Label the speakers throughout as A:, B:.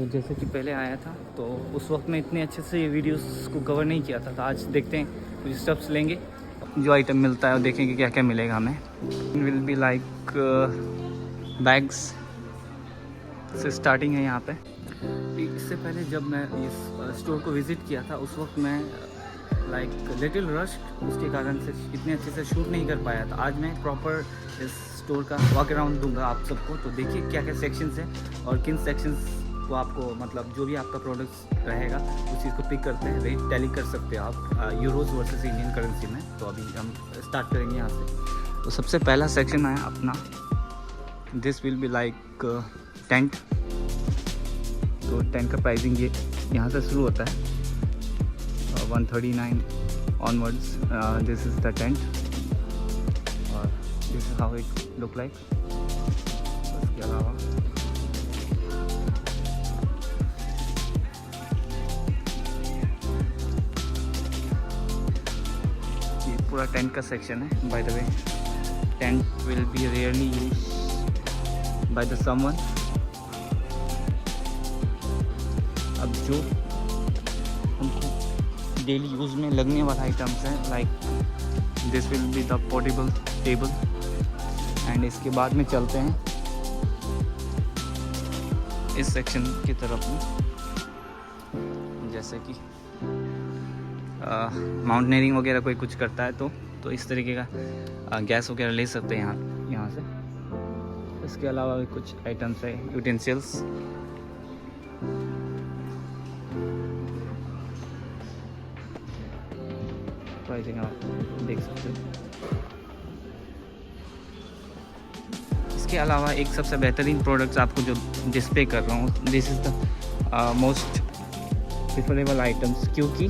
A: तो जैसे कि पहले आया था तो उस वक्त मैं इतने अच्छे से ये वीडियोस को कवर नहीं किया था, तो आज देखते हैं कुछ स्टेप्स लेंगे, जो आइटम मिलता है और देखेंगे क्या क्या मिलेगा हमें। विल बी लाइक बैग्स से स्टार्टिंग है यहाँ पे। इससे पहले जब मैं इस स्टोर को विज़िट किया था उस वक्त मैं लाइक लिटिल रश, उसके कारण से इतने अच्छे से शूट नहीं कर पाया था। आज मैं प्रॉपर इस स्टोर का वॉक अराउंड दूंगा आप सबको, तो देखिए क्या क्या सेक्शंस हैं और किन सेक्शंस को आपको मतलब जो भी आपका प्रोडक्ट्स रहेगा उस चीज़ को पिक करते हैं, रेट टैली कर सकते हैं आप यूरोज वर्सेस इंडियन करेंसी में। तो अभी हम स्टार्ट करेंगे यहाँ से। तो सबसे पहला सेक्शन है अपना, this will be like tent. तो टेंट का प्राइसिंग ये यहाँ से शुरू होता है 139 onwards. This is the tent और this is how it look like. इसके अलावा ये पूरा टेंट का सेक्शन है। By the way tent will be rarely use by the someone. अब जो हमको डेली यूज़ में लगने वाला आइटम्स हैं, like this will be the portable table. And इसके बाद में चलते हैं इस सेक्शन की तरफ में, जैसे कि माउंटेनियरिंग वगैरह कोई कुछ करता है तो इस तरीके का गैस वगैरह ले सकते हैं यहाँ से। इसके अलावा भी कुछ आइटम्स है, यूटेंसिल्स। प्राइसिंग आप देख सकते हो। इसके अलावा एक सबसे बेहतरीन प्रोडक्ट्स आपको जो डिस्प्ले कर रहा हूँ, this is the most preferable items, क्योंकि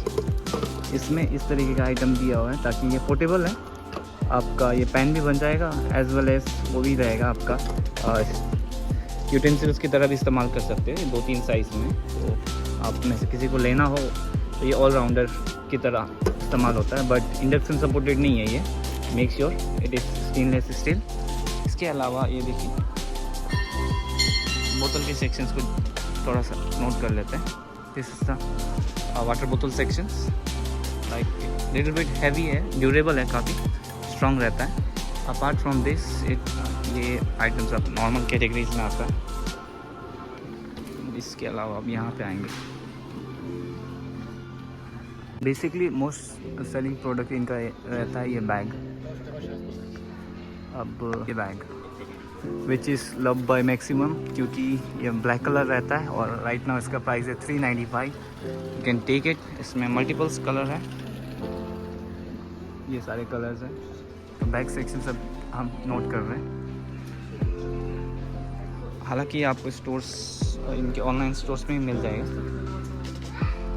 A: इसमें इस तरीके का आइटम दिया हुआ है ताकि ये पोर्टेबल है। आपका ये पेन भी बन जाएगा एज वेल एज वो भी रहेगा आपका यूटेंसिल्स की तरह भी इस्तेमाल कर सकते हैं 2-3 साइज़ में। तो आप में से किसी को लेना हो तो ये ऑलराउंडर की तरह इस्तेमाल होता है, बट इंडक्शन सपोर्टेड नहीं है ये। Make sure it is stainless steel. इसके अलावा ये देखिए बोतल के सेक्शंस को थोड़ा सा नोट कर लेते हैं। दिस इज द वाटर बोतल sections, like little bit heavy है, ड्यूरेबल है, काफ़ी स्ट्रॉन्ग रहता है। अपार्ट फ्रॉम दिस ये आइटम्स अब नॉर्मल कैटेगरीज में आता है। इसके अलावा अब यहाँ पे आएंगे, बेसिकली मोस्ट सेलिंग प्रोडक्ट इनका रहता है ये बैग। अब ये bag which is love by maximum, क्योंकि ये ब्लैक कलर रहता है और राइट नाउ इसका प्राइस है 395। You can take it. इसमें मल्टीपल्स कलर है, ये सारे कलर्स हैं। तो बैग सेक्शन सब हम नोट कर रहे हैं। हालांकि आपको स्टोर्स इनके ऑनलाइन स्टोर्स में ही मिल जाएगा।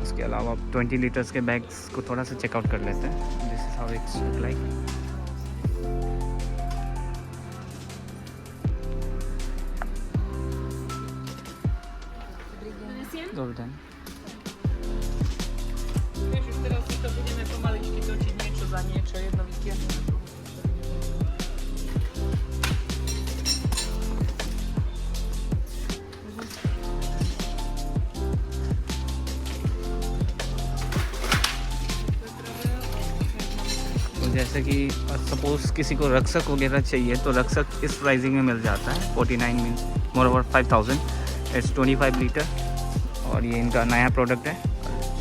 A: इसके अलावा 20 लीटर्स के बैग्स को थोड़ा सा चेकआउट कर लेते हैं। This is how it's like. Dobry dzień.
B: Wiesz, już teraz to będziemy pomaliczki toczyć mieczu za mieczo, jedno wikietne.
A: तो जैसे कि सपोज़ किसी को रक्सक वगैरह चाहिए तो रक्सक इस प्राइसिंग में मिल जाता है। 49 mean more over 5000। It's 25 litre और ये इनका नया प्रोडक्ट है।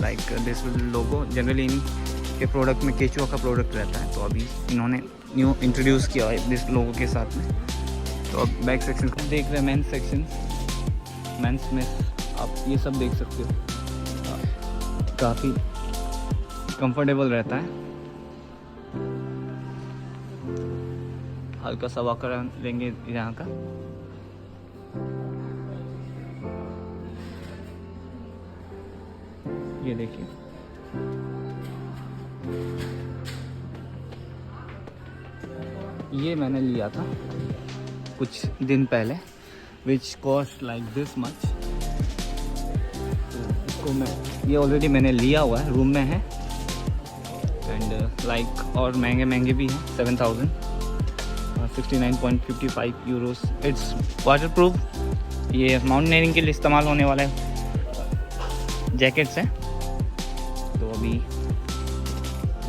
A: लाइक दिस लोगो, जनरली इनके प्रोडक्ट में केचुआ का प्रोडक्ट रहता है, तो अभी इन्होंने न्यू इंट्रोड्यूस किया है दिस लोगो के साथ में। तो अब बैक सेक्शन देख रहे हैं, मेंस सेक्शन, मेंस में आप ये सब देख सकते हो, काफ़ी कंफर्टेबल रहता है। हल्का सा वॉक अराउंड लेंगे यहाँ का। ये देखिए ये मैंने लिया था कुछ दिन पहले, which cost like this much. तो इसको मैं ये ऑलरेडी मैंने लिया हुआ है, रूम में है। एंड लाइक और महंगे भी हैं, 7000 69.55 यूरोस। इट्स वाटर प्रूफ, ये माउंटेनियरिंग के लिए इस्तेमाल होने वाला है जैकेट्स हैं। तो अभी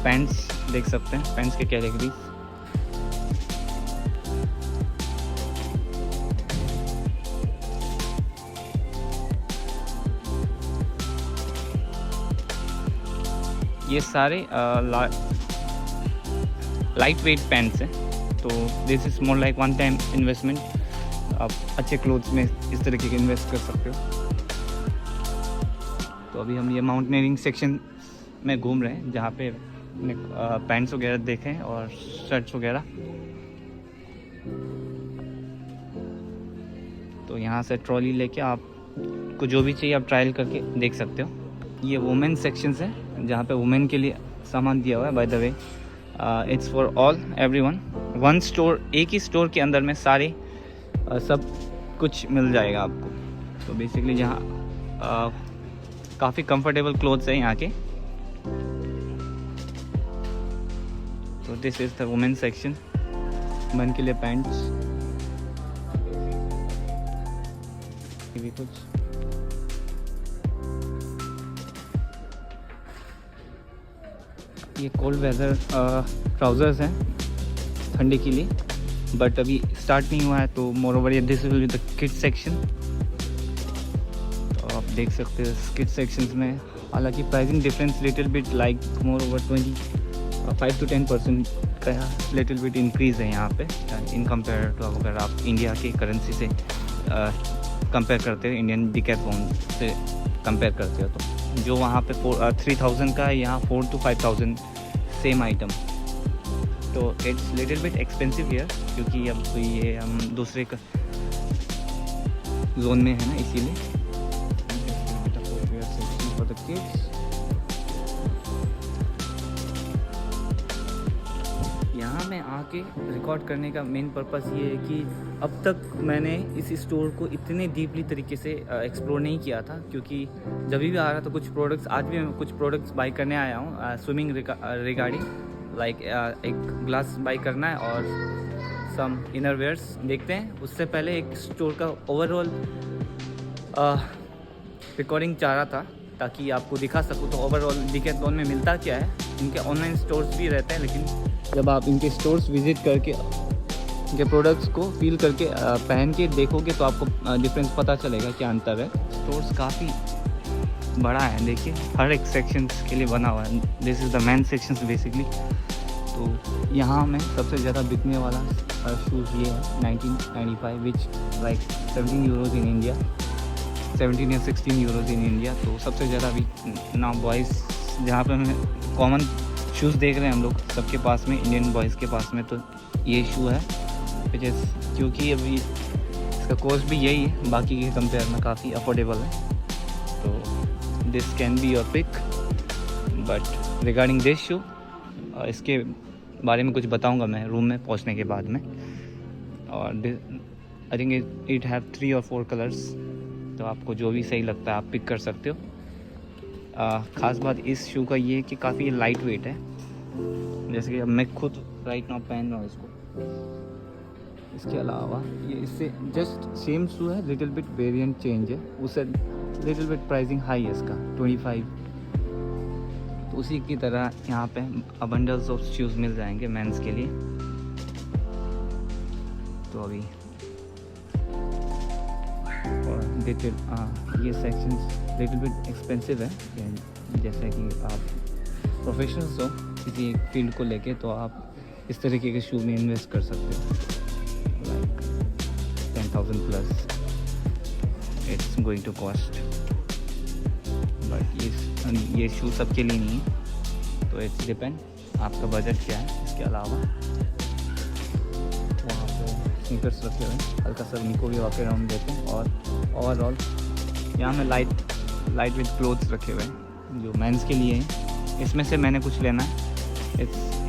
A: पैंट्स देख सकते हैं, पैंट्स के कैटेगरीज। ये सारे लाइट वेट पैंट्स हैं। तो this is more like one time investment. आप अच्छे क्लोथ्स में इस तरीके के इन्वेस्ट कर सकते हो। तो अभी हम ये माउंटेनियरिंग सेक्शन में घूम रहे हैं, जहाँ पे पैंट्स वगैरह देखें और शर्ट्स वगैरह। तो यहाँ से ट्रॉली लेके आपको जो भी चाहिए आप ट्रायल करके देख सकते हो। ये वुमेन सेक्शंस है, जहाँ पे वुमेन के लिए सामान दिया हुआ है। By the way it's for all everyone. One store, एक ही स्टोर के अंदर में सारे सब कुछ मिल जाएगा आपको। तो बेसिकली जहाँ काफ़ी कंफर्टेबल क्लोथ्स हैं यहाँ के। तो this is the women section, women के लिए पैंट्स। ये भी कुछ ये कोल्ड वेदर ट्राउज़र्स हैं ठंडी के लिए, बट अभी स्टार्ट नहीं हुआ है। तो मोर ओवर ये this will be the kids section. तो आप देख सकते हो किड्स सेक्शंस में हालांकि pricing difference little bit like more over 25 to 10% का लिटिल बिट इंक्रीज़ है यहाँ पे इन कंपेयर टू। अगर आप इंडिया की करेंसी से कंपेयर करते हो, इंडियन डिकैथलॉन से कंपेयर करते हो, तो जो वहाँ पे 3000 का है, यहाँ 4 to 5000 सेम आइटम। तो it's little bit expensive here, क्योंकि अब तो ये हम दूसरे जोन में है ना, इसीलिए। यहाँ मैं आके रिकॉर्ड करने का मेन पर्पस ये है कि अब तक मैंने इस स्टोर को इतने डीपली तरीके से एक्सप्लोर नहीं किया था, क्योंकि जब भी आ रहा था कुछ प्रोडक्ट्स, आज भी मैं कुछ प्रोडक्ट्स बाई करने आया हूँ स्विमिंग रिगार्डिंग, लाइक एक ग्लास बाई करना है और सम इनरवेयर्स देखते हैं। उससे पहले एक स्टोर का ओवरऑल रिकॉर्डिंग चाह रहा था, ताकि आपको दिखा सकूँ तो ओवरऑल डिकैथलॉन में मिलता क्या है। इनके ऑनलाइन स्टोर्स भी रहते हैं, लेकिन जब आप इनके स्टोर्स विज़िट करके इनके प्रोडक्ट्स को फील करके पहन के देखोगे तो आपको डिफरेंस पता चलेगा क्या अंतर है। स्टोर्स काफ़ी बड़ा है, देखिए हर एक सेक्शंस के लिए बना हुआ है। This is the main sections basically. तो यहाँ में सबसे ज़्यादा बिकने वाला शूज़ ये है 1995, which like 17 euros in India, 17 या 16 यूरोज़ इन इंडिया। तो सबसे ज़्यादा अभी ना बॉयज़, जहाँ पे हमें कॉमन शूज़ देख रहे हैं हम लोग सबके पास में, इंडियन बॉयज़ के पास में तो ये शू है, क्योंकि अभी इसका कॉस्ट भी यही है, बाकी के कंपेयर में काफ़ी अफोर्डेबल है। तो this can be your pick. But regarding this shoe, इसके बारे में कुछ बताऊंगा मैं रूम में पहुंचने के बाद में। और I think it have 3 or 4 colours. तो आपको जो भी सही लगता है आप पिक कर सकते हो। ख़ास बात इस शू का ये है कि काफ़ी लाइट वेट है, जैसे कि अब मैं खुद राइट नाउ पहन रहा हूँ इसको। इसके अलावा ये इससे जस्ट सेम शू है, लिटिल बिट वेरिएंट चेंज है, उससे लिटिल बिट प्राइसिंग हाई है इसका 25। तो उसी की तरह यहाँ पे अबंडल्स ऑफ शूज़ मिल जाएंगे मेंस के लिए। तो अभी और ये सेक्शंस लिटिल बिट एक्सपेंसिव है, जैसे कि आप प्रोफेशनल्स हो किसी फील्ड को लेके तो आप इस तरीके के शू में इन्वेस्ट कर सकते हो, like 10,000 plus it's going to cost. But ये शू सबके लिए नहीं है, तो इट्स डिपेंड आपका बजट क्या है। इसके अलावा वहाँ पे स्नीकर्स रखे हुए हैं, हल्का सा उनको भी वॉक अराउंड देते हैं। और ओवरऑल यहाँ में लाइट विथ क्लोथ्स रखे हुए हैं जो मेंस के लिए हैं। इसमें से मैंने कुछ लेना है,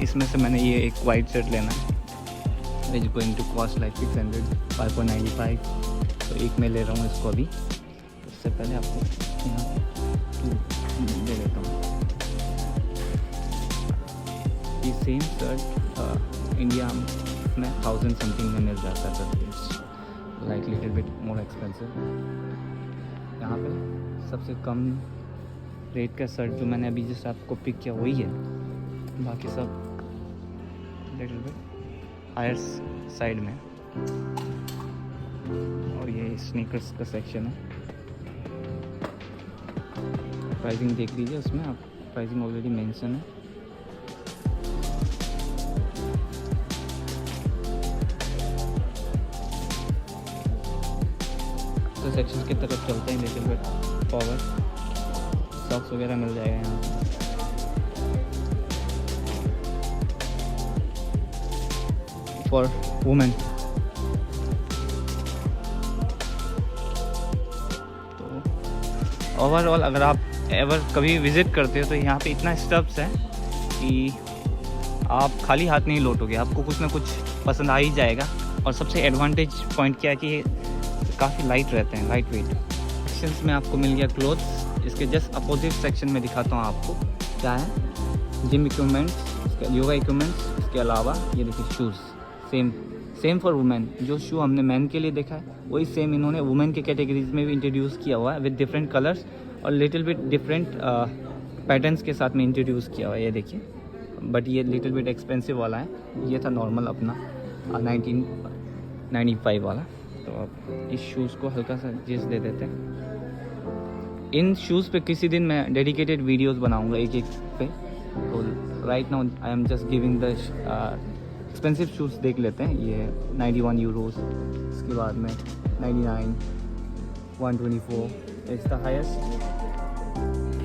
A: इसमें से मैंने ये एक वाइट शर्ट लेना है, is going to cost like 600, 5.95। तो एक मैं ले रहा हूँ इसको अभी। उससे पहले आपको यहाँ दे देता हूँ। ये सेम शर्ट इंडिया में 1000 समथिंग में मिल जाता है, like little bit more expensive. यहाँ पे सबसे कम रेड का शर्ट जो मैंने अभी जस्ट आपको पिक किया वही है, बाकी सब लिटिल बिट हायर साइड में। और ये स्नीकर्स का सेक्शन है। प्राइसिंग देख लीजिए, उसमें आप प्राइसिंग ऑलरेडी मेंशन है। तो सेक्शन की तरफ चलते हैं लिटिल बिट फॉरवर्ड। सॉक्स वगैरह मिल जाएगा यहाँ पे। फॉर वुमेन तो ओवरऑल अगर आप एवर कभी विज़िट करते हो तो यहाँ पे इतना स्टफ्स है कि आप खाली हाथ नहीं लौटोगे, आपको कुछ ना कुछ पसंद आ ही जाएगा। और सबसे एडवांटेज पॉइंट क्या है कि काफ़ी लाइट रहते हैं, लाइट वेट। सेक्शंस में आपको मिल गया क्लोथ्स। इसके जस्ट अपोजिट सेक्शन में दिखाता हूँ आपको क्या है। जिम इक्विपमेंट्स, योगा इक्विपमेंट्स, इसके अलावा ये देखिए शूज़। Same for women. जो शू हमने मैन के लिए देखा है वही सेम इन्होंने वुमेन के कैटेगरीज में भी इंट्रोड्यूस किया हुआ है विद डिफरेंट कलर्स और लिटिल बिट डिफरेंट पैटर्न्स के साथ में इंट्रोड्यूस किया हुआ है। ये देखिए, बट ये लिटिल बिट एक्सपेंसिव वाला है। ये था नॉर्मल अपना 1995 वाला। तो अब इस शूज़ को हल्का सा जिस दे देते हैं। इन शूज़ पे किसी दिन मैं डेडिकेटेड वीडियोस बनाऊंगा एक एक पे। तो right now I am just giving the expensive shoes देख लेते हैं। ये 91 यूरोस, इसके बाद में 99, 124 is the highest,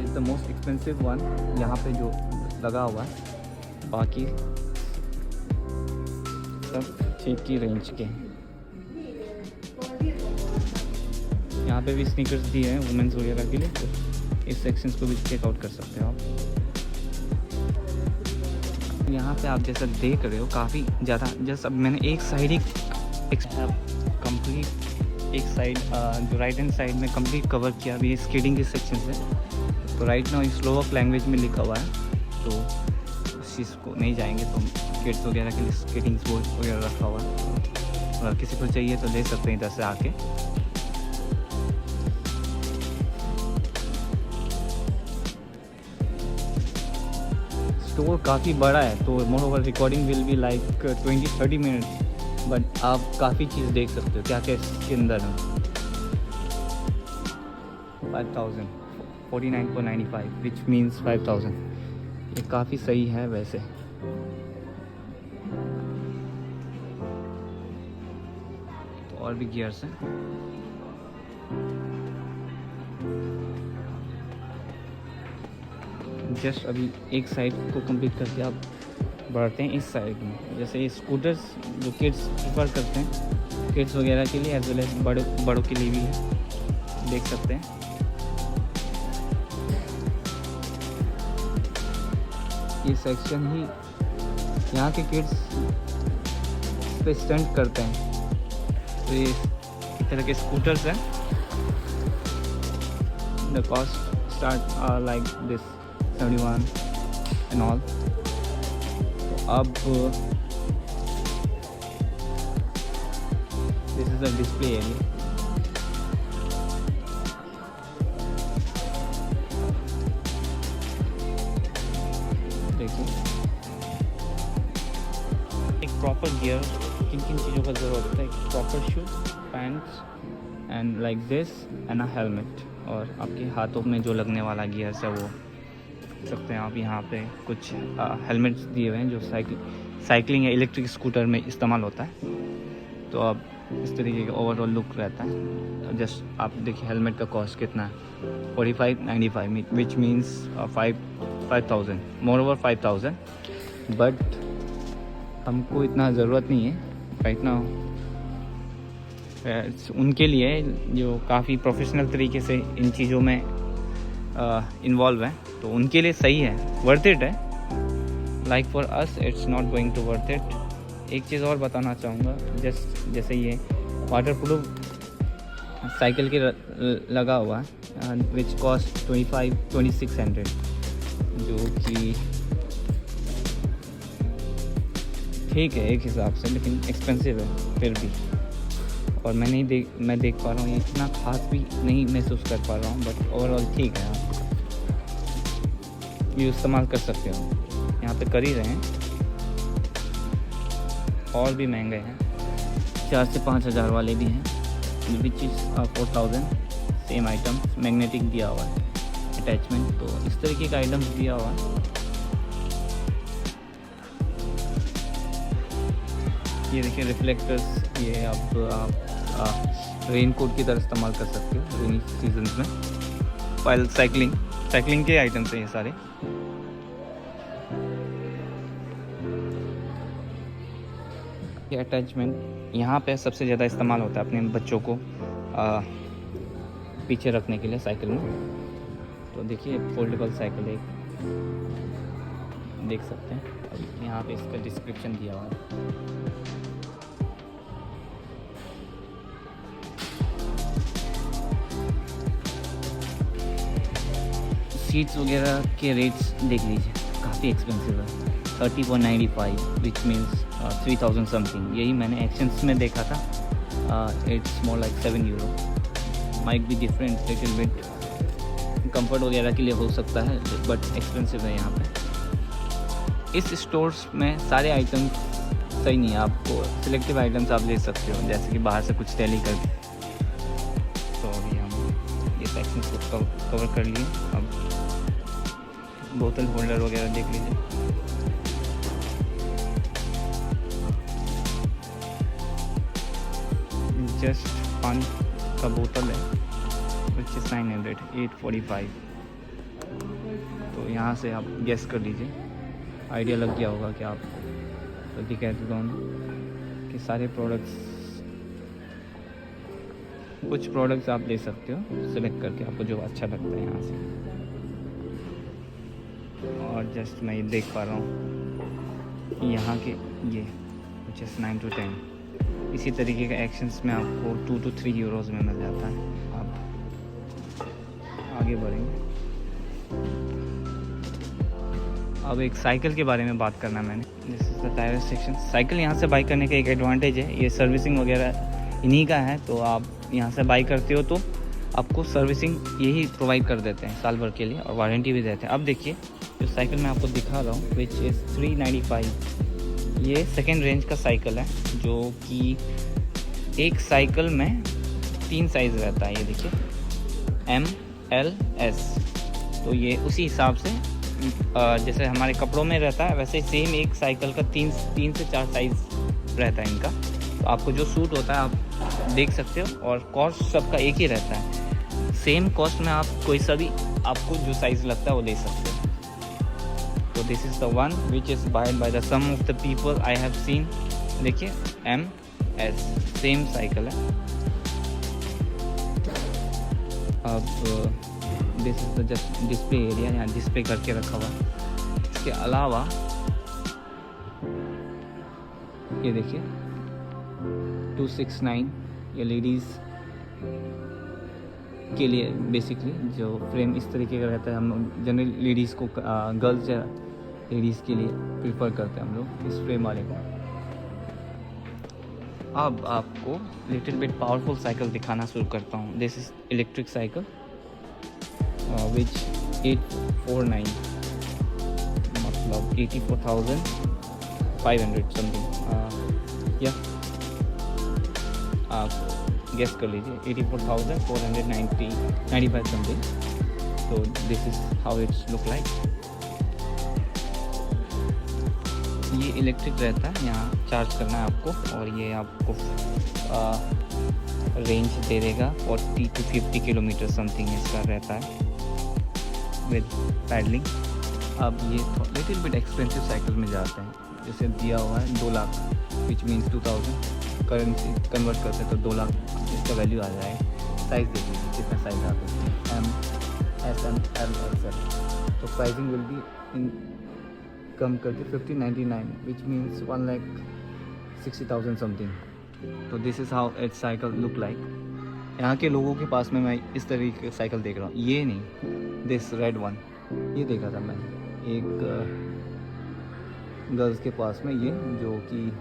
A: is the most expensive one यहाँ पे जो लगा हुआ है। बाकी सब ठीक की रेंज के हैं। यहाँ पे भी स्नीकर्स दिए हैं वुमेंस वगैरह के लिए, तो इस सेक्शंस को भी चेकआउट कर सकते हो आप। यहाँ पे आप जैसा देख रहे हो काफ़ी ज़्यादा, जैसा मैंने एक साइड ही कंप्लीट एक साइड जो राइट हैंड साइड में कंप्लीट कवर किया। अभी स्केटिंग के सेक्शन है। तो राइट नाउ स्लोवाक लैंग्वेज में लिखा हुआ है, तो उस चीज़ को नहीं जाएंगे। तो किड्स वगैरह के लिए स्केटिंग बोर्ड वगैरह रखा हुआ है। अगर किसी को चाहिए तो ले सकते हैं इधर से आके। स्टोर काफ़ी बड़ा है, तो more over recording will be like 20-30 minutes, but आप काफ़ी चीज़ देख सकते हो क्या क्या इसके अंदर है। 5000 49.95 विच मीन्स 5000। ये काफ़ी सही है वैसे। तो और भी गियर्स हैं। जस्ट अभी एक साइड को कंप्लीट करके आप बढ़ते हैं इस साइड में। जैसे ये स्कूटर्स जो किड्स प्रेफर करते हैं, किड्स वगैरह के लिए एज वेल एज बड़ों के लिए भी है, देख सकते हैं। ये सेक्शन ही यहाँ के किड्स पे स्टंट करते हैं। तो ये इस तरह के स्कूटर्स हैं। The cost start like this 71 and all. तो अब this is the display area. देखिए एक प्रॉपर गियर किन किन चीज़ों का ज़रूरत है। एक proper shoes, pants and like this and a helmet. और आपके हाथों में जो लगने वाला गियर्स है वो सकते हैं आप। यहाँ पे कुछ हेलमेट्स दिए हुए हैं जो साइकिलिंग या इलेक्ट्रिक स्कूटर में इस्तेमाल होता है। तो अब इस तरीके का ओवरऑल लुक रहता है। जस्ट आप देखिए हेलमेट का कॉस्ट कितना है, 45.95 which means 5000 more over 5000। But हमको इतना ज़रूरत नहीं है राइट नाउ। उनके लिए जो काफ़ी प्रोफेशनल तरीके से इन चीज़ों में इन्वॉल्व हैं, तो उनके लिए सही है, वर्थ इट है। Like for us it's not going to worth it. एक चीज़ और बताना चाहूँगा, जैसे ये वाटर प्रूफ साइकिल के लगा हुआ है विच कॉस्ट 2600, जो कि ठीक है एक हिसाब से, लेकिन एक्सपेंसिव है फिर भी। और मैं देख पा रहा हूँ ये इतना खास भी नहीं महसूस कर पा रहा हूँ, बट ओवरऑल ठीक है। भी इस्तेमाल कर सकते हो। यहाँ पे कर ही रहे हैं, और भी महंगे हैं, 4 से 5 हज़ार वाले भी हैं, which is 4000। Same item, magnetic दिया हुआ है अटैचमेंट, तो इस तरीके का आइटम्स दिया हुआ है। ये देखिए रिफ्लेक्टर्स, ये आप रेन कोट की तरह इस्तेमाल कर सकते हो रेनी सीजन्स में। वाइल साइकिलिंग के आइटम्स हैं ये सारे। ये अटैचमेंट यहाँ पे सबसे ज़्यादा इस्तेमाल होता है अपने बच्चों को पीछे रखने के लिए साइकिल में। तो देखिए फोल्डेबल साइकिल एक देख सकते हैं, अब यहाँ पे इसका डिस्क्रिप्शन दिया हुआ है। सीट्स वगैरह के रेट्स देख लीजिए, काफ़ी एक्सपेंसिव है। 30.95 विच मीन्स 3000 समथिंग। यही मैंने एक्शंस में देखा था। It's more like 7 euro. Might be different little bit, comfort वगैरह के लिए हो सकता है, बट एक्सपेंसिव है यहाँ पे। इस स्टोर्स में सारे आइटम सही नहीं है, आपको सिलेक्टिव आइटम्स आप ले सकते हो, जैसे कि बाहर से कुछ टैली कर। तो अभी हम ये सेक्शन को कवर कर लिए। अब बोतल होल्डर वगैरह देख लीजिए। जस्ट पानी का बोतल है, विच इज़ 845। तो यहाँ से आप गेस कर लीजिए, आइडिया लग गया होगा कि आप डिकैथलॉन के सारे प्रोडक्ट्स, कुछ प्रोडक्ट्स आप ले सकते हो सिलेक्ट करके, आपको जो अच्छा लगता है यहाँ से। और जस्ट मैं ये देख पा रहा हूँ यहाँ के ये विच इज़ 9 to 10। इसी तरीके का एक्शंस में आपको 2 to 3 यूरोज़ में मिल जाता है। आप आगे बढ़ेंगे। अब एक साइकिल के बारे में बात करना मैंने। This is the tyre section. Cycle यहाँ से बाई करने का एक एडवांटेज है, ये सर्विसिंग वगैरह इन्हीं का है। तो आप यहाँ से बाई करते हो तो आपको सर्विसिंग यही प्रोवाइड कर देते हैं साल भर के लिए, और वारंटी भी देते हैं। अब देखिए जो साइकिल मैं आपको दिखा रहा हूँ विच इज़ 395। ये सेकेंड रेंज का साइकिल है, जो कि एक साइकिल में 3 साइज़ रहता है। ये देखिए M, L, S। तो ये उसी हिसाब से जैसे हमारे कपड़ों में रहता है, वैसे सेम एक साइकिल का 3 से 4 साइज़ रहता है इनका। तो आपको जो सूट होता है आप देख सकते हो, और कॉस्ट सबका एक ही रहता है। सेम कॉस्ट में आप कोई सा भी आपको जो साइज़ लगता है वो ले सकते हो। तो this is the one which is buyed by the some of the people I have seen. देखिए M, S सेम साइकिल है। अब this is the just display area, यहाँ डिस्प्ले करके रखा हुआ है। इसके अलावा ये देखिए 269, ये लेडीज़ के लिए बेसिकली जो फ्रेम इस तरीके का रहता है। हम लोग जनरल लेडीज़ को, गर्ल्स या लेडीज़ के लिए प्रीफर करते हैं हम लोग इस फ्रेम वाले को। अब आपको लिटिल बिट पावरफुल साइकिल दिखाना शुरू करता हूँ। This is electric cycle which 849, मतलब 84,500 समथिंग। या आप गेस कर लीजिए 84,495 समथिंग। तो this is how it's look like. ये इलेक्ट्रिक रहता है, यहाँ चार्ज करना है आपको, और ये आपको रेंज दे देगा 40 to 50 किलोमीटर समथिंग इसका रहता है विद पैडलिंग। अब ये लिटिल बिट एक्सपेंसिव साइकिल में जाते हैं, जैसे दिया हुआ है 2 lakh, which means 2000 currency convert करते तो 2 लाख इसका वैल्यू आ जाएगा। साइज़ देख लीजिए कितना साइज़ आता है, M, S, M, L, XL। तो प्राइसिंग विल बी इन कम करके 1599, विच मीन्स 1,60,000 समथिंग। तो this is how it's cycle look like. यहाँ के लोगों के पास में मैं इस तरीके की साइकिल देख रहा हूँ, ये नहीं, दिस रेड वन, ये देखा था मैंने एक गर्ल्स के पास में, ये जो कि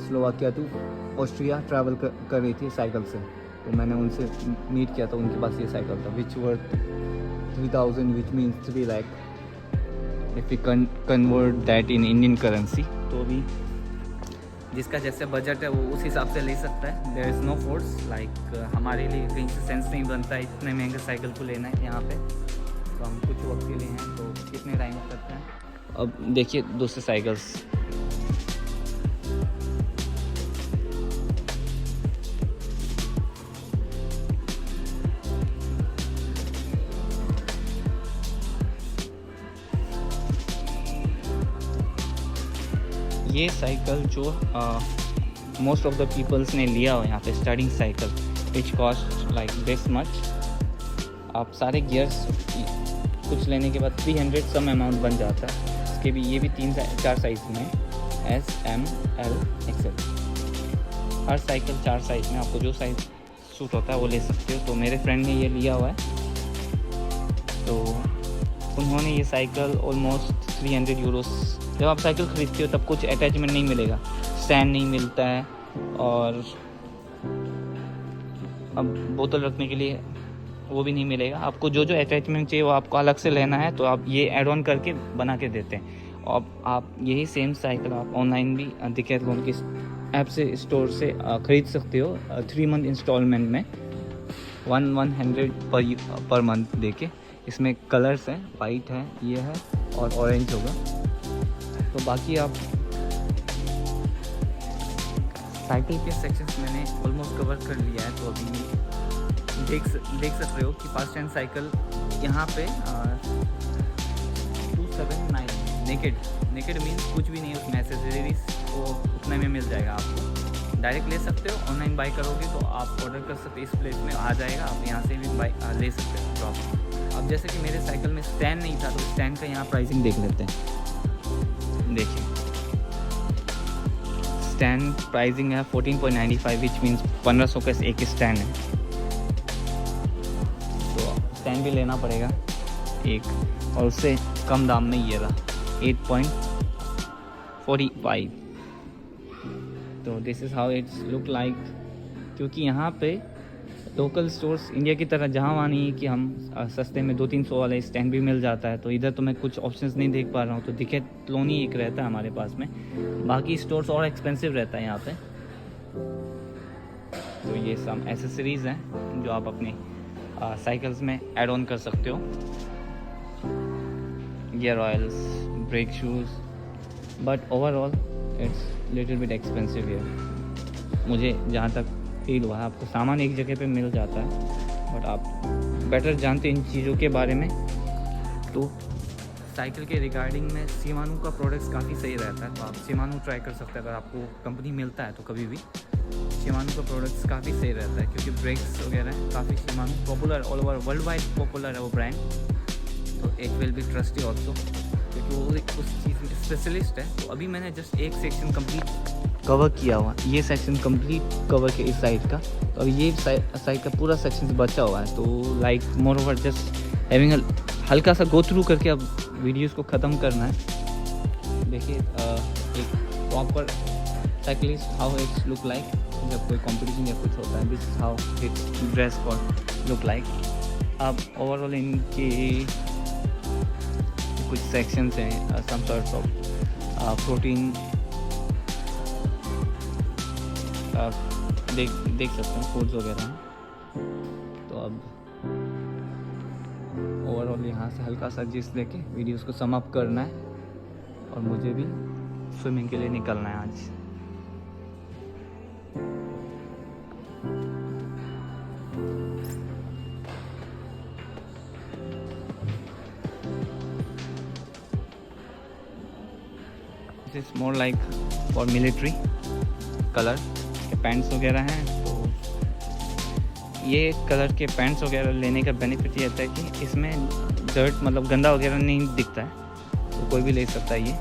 A: स्लोवाकिया टू ऑस्ट्रिया ट्रैवल कर रही थी साइकिल से। तो मैंने उनसे मीट किया था, उनके पास ये साइकिल था which worth 3,000, which means 3 lakh if you convert that in Indian currency, तो भी जिसका जैसे बजट है वो उस हिसाब से ले सकता है। There is no force, like हमारे लिए कहीं से सेंस नहीं बनता है इतने महंगे साइकिल को लेना है यहाँ पे। तो हम कुछ वक्त के लिए हैं, तो कितने टाइम करते हैं। अब देखिए दूसरे साइकिल्स, ये साइकिल जो मोस्ट ऑफ द पीपल्स ने लिया हो यहाँ पे, starting cycle which cost like this much. आप सारे गियर्स कुछ लेने के बाद 300 सम अमाउंट बन जाता है। इसके भी ये भी 3-4 साइज़ में, S, M, L, XL। हर साइकिल 4 साइज़ में, आपको जो साइज़ सूट होता है वो ले सकते हो। तो मेरे फ्रेंड ने ये लिया हुआ है, तो उन्होंने ये साइकिल ऑलमोस्ट 300 यूरोस। जब आप साइकिल खरीदते हो तब कुछ अटैचमेंट नहीं मिलेगा, स्टैंड नहीं मिलता है, और अब बोतल रखने के लिए वो भी नहीं मिलेगा। आपको जो जो अटैचमेंट चाहिए वो आपको अलग से लेना है, तो आप ये ऐड ऑन करके बना के देते हैं। और आप यही सेम साइकिल आप ऑनलाइन भी डिकैथलॉन की ऐप से, स्टोर से ख़रीद सकते हो 3 मंथ इंस्टॉलमेंट में 100 पर मंथ दे के। इसमें कलर्स हैं, वाइट है, ये है और ऑरेंज होगा। तो बाकी आप साइकिल के सेक्शंस मैंने ऑलमोस्ट कवर कर लिया है। तो अभी देख सकते हो कि फास्ट हैंड साइकिल यहाँ पे 279 नेकेड मीन्स कुछ भी नहीं है उसमें एसेसरीज, तो उतने में मिल जाएगा आपको। डायरेक्ट ले सकते हो, ऑनलाइन बाई करोगे तो आप ऑर्डर कर सकते हो, इस प्लेस में आ जाएगा, आप यहाँ से भी बाई ले सकते हो ड्रॉप। अब जैसे कि मेरे साइकिल में स्टैंड नहीं था, तो स्टैंड का यहाँ प्राइसिंग देख लेते हैं। देखिए स्टैंड प्राइसिंग है 14.95, विच मीन्स 1500 का एक स्टैंड है। तो स्टैंड भी लेना पड़ेगा एक, और उससे कम दाम में ये रहा 8.45। तो this is how it's look like. क्योंकि यहाँ पे लोकल स्टोर्स इंडिया की तरह जहाँ वहाँ नहीं है कि हम सस्ते में 200-300 वाला स्टैंड भी मिल जाता है, तो इधर तो मैं कुछ ऑप्शंस नहीं देख पा रहा हूँ। तो डिकैथलॉन ही एक रहता है हमारे पास में, बाकी स्टोर्स और एक्सपेंसिव रहता है यहाँ पे। तो ये सब एसेसरीज़ हैं जो आप अपने साइकिल्स में ऐड ऑन कर सकते हो। Gear oils, brake shoes, but overall it's little bit expensive here. मुझे जहाँ तक फील हुआ है, आपको सामान एक जगह पे मिल जाता है, बट आप बेटर जानते इन चीज़ों के बारे में। तो साइकिल के रिगार्डिंग में शिमानो का प्रोडक्ट्स काफ़ी सही रहता है, तो आप शिमानो ट्राई कर सकते हैं। अगर आपको कंपनी मिलता है तो कभी भी शिमानो का प्रोडक्ट्स काफ़ी सही रहता है, क्योंकि ब्रेक्स वगैरह काफ़ी Shimano popular, all over world wide popular है वो ब्रांड। तो it will be trustee also, क्योंकि वो उस चीज़ में स्पेशलिस्ट है। तो अभी मैंने जस्ट एक सेक्शन कंप्लीट कवर किया हुआ, ये सेक्शन कंप्लीट कवर किया इस साइड का। तो अब ये साइड का पूरा सेक्शन बचा हुआ है। तो like more over just having हल्का सा गो थ्रू करके अब वीडियोस को ख़त्म करना है। देखिए एक proper cyclist how it's look like जब कोई कंपटीशन या कुछ होता है, this is how it's dress for look like. अब ओवरऑल इनके कुछ सेक्शंस हैं, सम सॉर्ट ऑफ प्रोटीन देख सकते हैं, फूड्स वगैरह हैं। तो अब ओवरऑल यहाँ से हल्का सा जिस लेके वीडियोस को सम अप करना है, और मुझे भी स्विमिंग के लिए निकलना है आज। This is more like for military colour के पैंट्स वगैरह हैं। तो ये कलर के पैंट्स वगैरह लेने का बेनिफिट ये होता है कि इसमें डर्ट मतलब गंदा वगैरह नहीं दिखता है, तो कोई भी ले सकता है ये।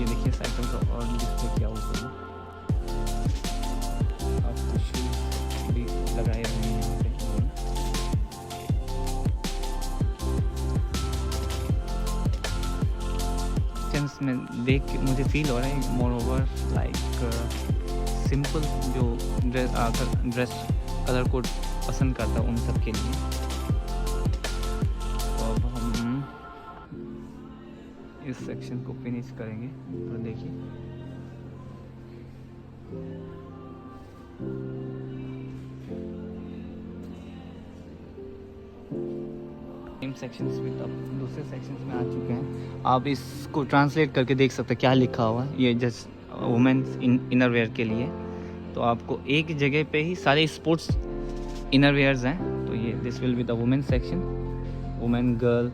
A: देखिए साइकिल का और डिस्प्ले क्या होगा, आपको शूज भी लगाए हुए हैं यहाँ पे। में देख के मुझे फील हो रहा है मोर ओवर लाइक सिंपल जो ड्रेस कलर कोड पसंद करता है उन सब के लिए। तो अब हम इस सेक्शन को फिनिश करेंगे। तो देखिए सेक्शंस में अब दूसरे सेक्शंस में आ चुके हैं। आप इसको ट्रांसलेट करके देख सकते हैं क्या लिखा हुआ है। ये जस्ट वुमेन्स इनरवेयर के लिए। तो आपको एक जगह पे ही सारे स्पोर्ट्स इनरवेयर्स हैं। तो ये this will be the women section, women girl.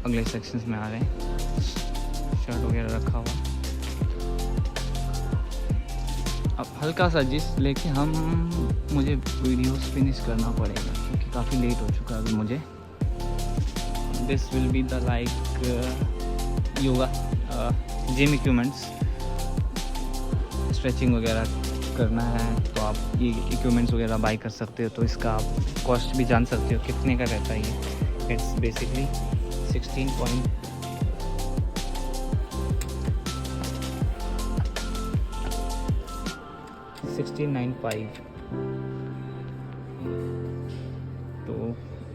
A: अगले सेक्शंस में आ रहे हैं, शर्ट वगैरह रखा हुआ। अब हल्का सा जिस लेके मुझे वीडियोस फिनिश करना पड़ेगा क्योंकि काफ़ी लेट हो चुका है अभी मुझे। This will be the like yoga gym equipments, stretching वगैरह करना है तो आप ये इक्विपमेंट्स वगैरह बाई कर सकते हो। तो इसका आप कॉस्ट भी जान सकते हो कितने का रहता है ये। It's basically 16.95। तो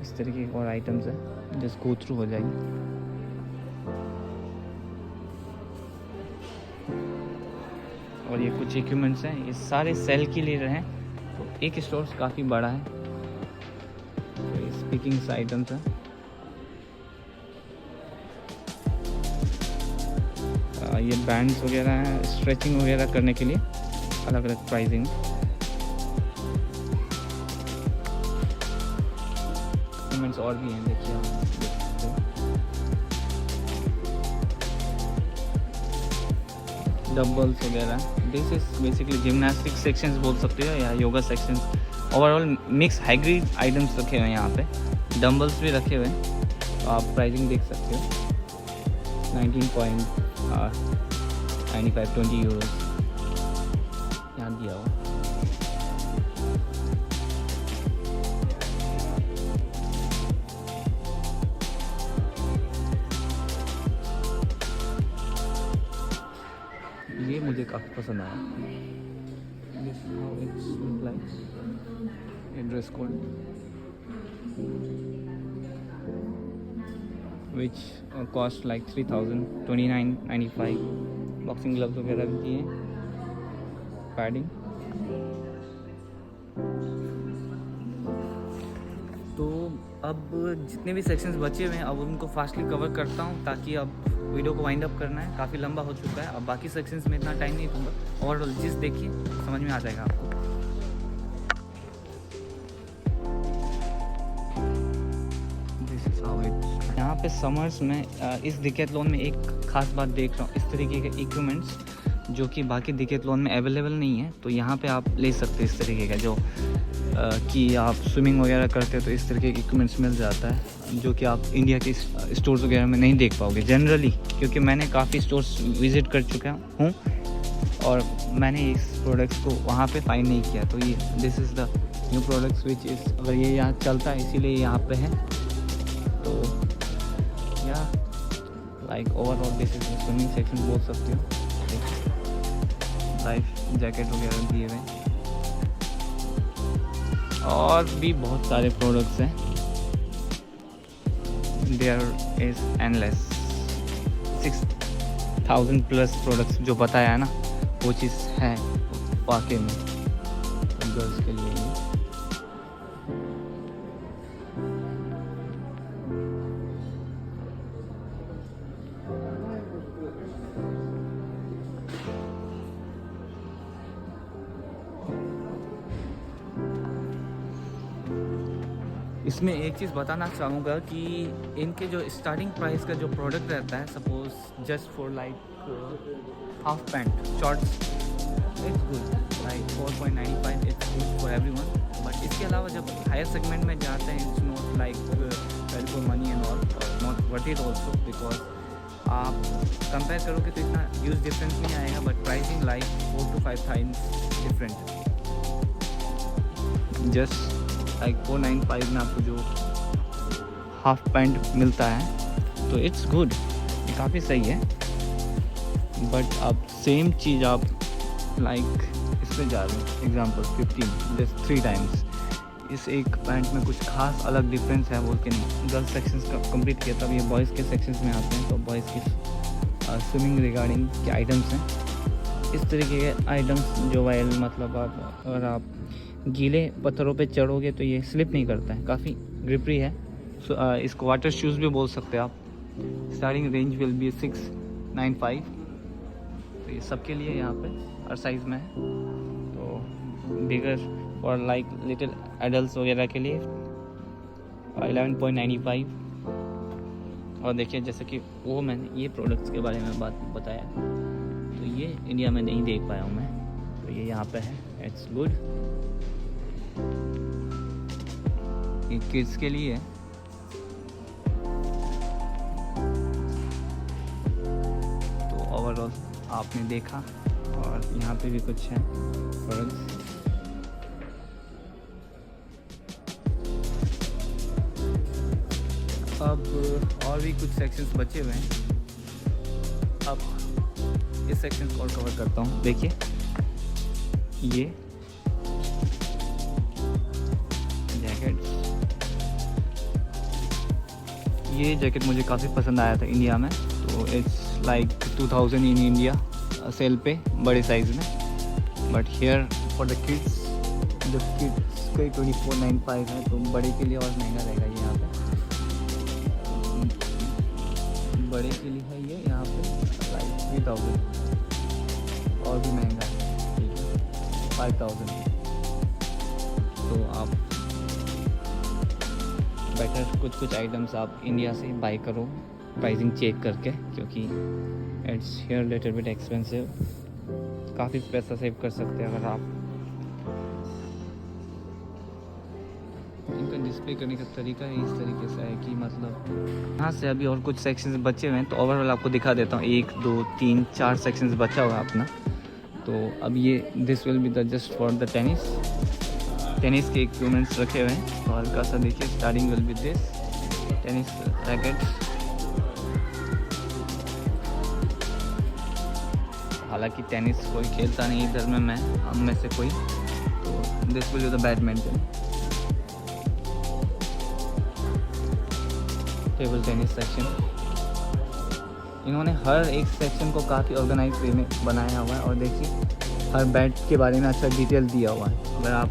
A: इस तरीके के और आइटम्स हैं, जस्ट गो थ्रू हो जाएगी। और ये कुछ इक्विपमेंट्स हैं, ये सारे सेल के लिए रहे हैं। तो एक स्टोर काफ़ी बड़ा है। तो ये स्पीकिंग आइटम्स हैं। ये बैंड्स वगैरह हैं स्ट्रेचिंग वगैरह करने के लिए, अलग अलग प्राइसिंग। इक्विपमेंट्स और भी हैं, देखिए आप देख सकते हो। डंबल्स वगैरह, this is basically gymnastic sections बोल सकते हो या yoga sections. Overall mix hybrid items रखे हुए हैं यहाँ पे। डंबल्स भी रखे हुए हैं, तो आप प्राइसिंग देख सकते हो। 19.95 20 यूरोस यहाँ दिया हुआ। ये मुझे काफ़ी पसंद आया। This how it's look like, ये dress code which cost like 3000, 29.95। Boxing gloves वगैरह भी दिए, पैडिंग। तो अब जितने भी सेक्शंस बचे हुए हैं अब उनको फास्टली कवर करता हूँ ताकि अब वीडियो को वाइंड अप करना है। काफ़ी लंबा हो चुका है, अब बाकी सेक्शंस में इतना टाइम नहीं दूंगा। ओवरऑल जिस देखिए समझ में आ जाएगा आपको। यहाँ पे समर्स में इस डिकेथलॉन में एक ख़ास बात देख रहा हूँ, इस तरीके के इक्विपमेंट्स जो कि बाकी डिकेथलॉन में अवेलेबल नहीं है। तो यहाँ पे आप ले सकते हैं इस तरीके का, जो कि आप स्विमिंग वगैरह करते हो तो इस तरीके के इक्विपमेंट्स मिल जाता है, जो कि आप इंडिया के स्टोर्स वगैरह में नहीं देख पाओगे जनरली, क्योंकि मैंने काफ़ी स्टोर्स विज़िट कर चुका हूँ और मैंने इस प्रोडक्ट्स को वहाँ पे फाइंड नहीं किया। तो ये this is the new products which is, अगर ये यहाँ चलता है इसीलिए यहाँ पे है। तो या like overall this is swimming section बोल सकते हो। लाइफ जैकेट वगैरह दिए हुए और भी बहुत सारे प्रोडक्ट्स हैं। There is endless 6000 plus products जो बताया है ना, वो चीज़ है वाकई में गर्ल्स के लिए। इसमें एक चीज़ बताना चाहूँगा कि इनके जो स्टार्टिंग प्राइस का जो प्रोडक्ट रहता है, suppose just for like half pant shorts, it's good भाई 4.95 it's good for everyone. But इसके अलावा जब हायर सेगमेंट में जाते हैं it's not like well for money and all, not worth it also, because आप कंपेयर करोगे तो इतना ह्यूज डिफरेंस नहीं आएगा, but pricing like 4 to 5 times different. Just like 495 में आपको जो हाफ पैंट मिलता है तो इट्स गुड, ये काफ़ी सही है। बट अब सेम चीज़ आप लाइक इस पर जा रहे हो, एग्जाम्पल 15 जस्ट 3 times, इस एक पैंट में कुछ खास अलग डिफरेंस है बोल के नहीं। गर्ल्स सेक्शंस का कंप्लीट किया, तब ये बॉयज़ के सेक्शंस में आते हैं। तो बॉयज़ की स्विमिंग रिगार्डिंग के आइटम्स हैं, इस तरीके के आइटम्स जो वाइल मतलब आप अगर आप गीले पत्थरों पे चढ़ोगे तो ये स्लिप नहीं करता है, काफ़ी ग्रिपरी है। इसको वाटर शूज़ भी बोल सकते हैं आप। Starting range will be 695। तो ये सबके लिए यहाँ पे हर साइज़ में है, तो बिगर और लाइक लिटिल एडल्ट वगैरह के लिए 11.95। और देखिए जैसे कि वो मैंने ये प्रोडक्ट्स के बारे में बात बताया, तो ये इंडिया में नहीं देख पाया हूँ मैं, तो ये यहाँ पे है, इट्स गुड। ये किड्स के लिए है। तो ओवरऑल आपने देखा, और यहाँ पे भी कुछ है प्रोडक्ट्स। अब और भी कुछ सेक्शंस बचे हुए हैं, अब इस सेक्शन को और कवर करता हूँ। देखिए ये जैकेट, ये जैकेट मुझे काफ़ी पसंद आया था इंडिया में, तो it's like 2000 in India sale पे बड़े साइज़ में। But here for the kids, जो किड्स का 2495 है, तो बड़े के लिए और महंगा रहेगा ये यहाँ पे। बड़े के लिए है ये यहाँ पे लाइक 3000, और भी महंगा है 5000। तो आप बेटर कुछ आइटम्स आप इंडिया से बाई करो प्राइसिंग चेक करके, क्योंकि it's here little bit expensive. काफ़ी पैसा सेव कर सकते हैं अगर आप। इनका डिस्प्ले करने का तरीका ही इस तरीके से है कि मतलब यहाँ से अभी और कुछ सेक्शंस बचे हुए हैं, तो ओवरऑल आपको दिखा देता हूँ। 1 2 3 4 सेक्शंस बचा हुआ है अपना। तो अब ये this will be the just for the tennis के इक्विपमेंट्स रखे हुए हैं। तो हल्का सा देखिए, starting will be this tennis rackets. हालांकि टेनिस कोई खेलता नहीं इधर में, मैं हम में से कोई, तो this will be the badminton table tennis section. इन्होंने हर एक सेक्शन को काफ़ी ऑर्गेनाइज वे में बनाया हुआ है, और देखिए हर बैट के बारे में अच्छा डिटेल दिया हुआ है। अगर आप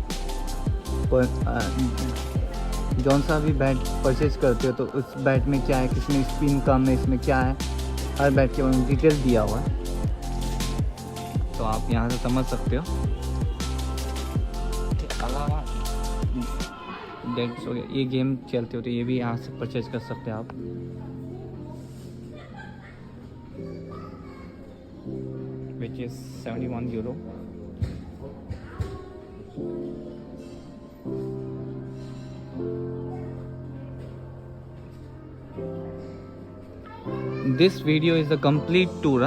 A: जौन सा भी बैट परचेज करते हो तो उस बैट में क्या है, किसमें स्पिन कम है, इसमें क्या है, हर बैट के बारे में डिटेल दिया हुआ है, तो आप यहाँ से समझ सकते हो। इसके अलावा डेट्स हो गया, ये गेम खेलते हो तो ये भी यहाँ से परचेज कर सकते हैं आप। Which is 71 euro. This video is the complete tour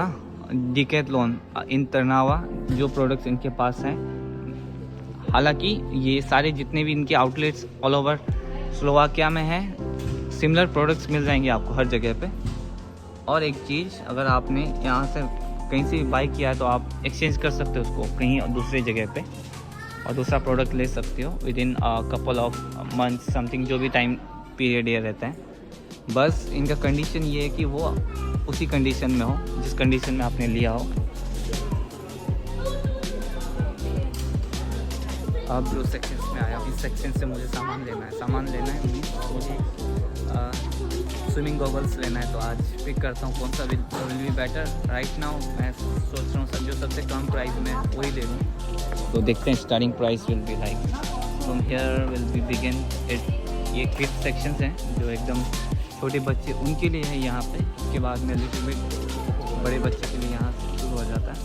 A: Decathlon in तरनावा, जो प्रोडक्ट्स इनके पास हैं। हालांकि ये सारे जितने भी इनके आउटलेट्स ऑल ओवर स्लोवाकिया में हैं, सिमिलर प्रोडक्ट्स मिल जाएंगे आपको हर जगह पे। और एक चीज़, अगर आपने यहाँ से कहीं से बाई किया है तो आप एक्सचेंज कर सकते हो उसको कहीं दूसरी जगह पे, और दूसरा प्रोडक्ट ले सकते हो with in couple of months something, जो भी टाइम पीरियड ये रहता है। बस इनका कंडीशन ये है कि वो उसी कंडीशन में हो जिस कंडीशन में आपने लिया हो। अब जो सेक्शन में आया, इस सेक्शन से मुझे सामान लेना है मुझे स्विमिंग गॉगल्स लेना है। तो आज पिक करता हूँ कौन सा will be better. Right now मैं सोच रहा हूँ जो सबसे कम प्राइस में वही ले लूँ। तो देखते हैं, starting price will be like from here will be begin it. ये किड्स सेक्शंस हैं जो एकदम छोटे बच्चे उनके लिए है यहाँ पे। उसके बाद में लिटिल बिट बड़े बच्चे के लिए यहाँ शुरू हो जाता है।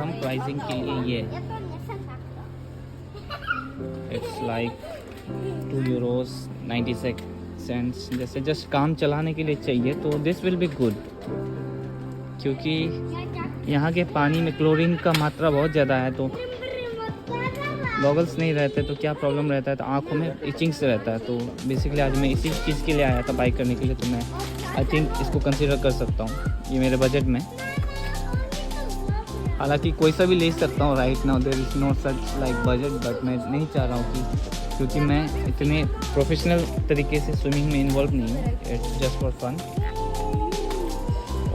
A: कम प्राइसिंग के लिए ये इट्स लाइक 2 यूरोस 96 सेंट्स, जैसे जस्ट काम चलाने के लिए चाहिए तो दिस विल बी गुड, क्योंकि यहाँ के पानी में क्लोरीन का मात्रा बहुत ज़्यादा है। तो गॉगल्स नहीं रहते तो क्या प्रॉब्लम रहता है, तो आँखों में इचिंग से रहता है। तो बेसिकली आज मैं इसी चीज़ के लिए आया था बाइक करने के लिए, तो मैं आई थिंक इसको कंसिडर कर सकता हूँ ये मेरे बजट में। हालांकि कोई सा भी ले सकता हूँ right now, there is no such like budget, but मैं नहीं चाह रहा हूँ कि, क्योंकि मैं इतने प्रोफेशनल तरीके से स्विमिंग में इन्वॉल्व नहीं हूँ, इट्स जस्ट फॉर फन।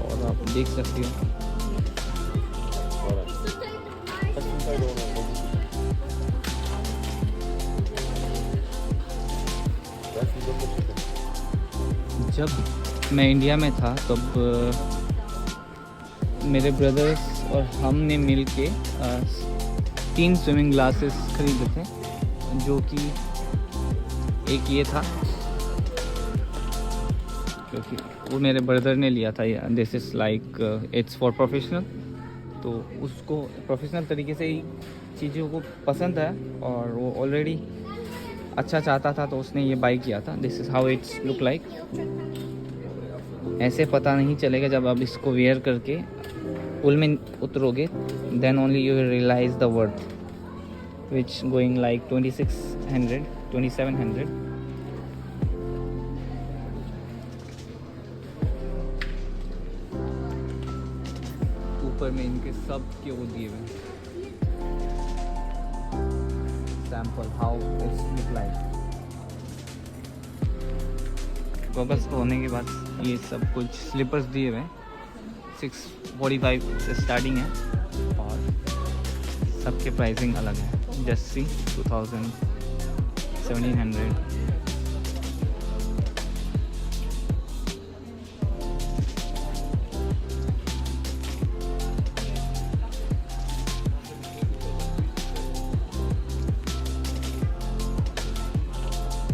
A: और आप देख सकते हो जब मैं इंडिया में था तब मेरे ब्रदर्स और हमने मिल के 3 स्विमिंग ग्लासेस खरीदे थे, जो कि एक ये था क्योंकि वो मेरे ब्रदर ने लिया था, this is like it's for professional. तो उसको प्रोफेशनल तरीके से ही चीज़ों को पसंद है और वो ऑलरेडी अच्छा चाहता था, तो उसने ये बाई किया था। This is how it's look like. ऐसे पता नहीं चलेगा जब आप इसको वेयर करके पुल में उतरोगे, then only you will realise the worth which going like 2700। ऊपर में इनके सब के वो दिए हुए sample how it's look like. Goggles को होने के बाद ये सब कुछ स्लीपर्स दिए हुए हैं, 645 से स्टार्टिंग है और सबके प्राइसिंग अलग है। Just see 2000, 1700।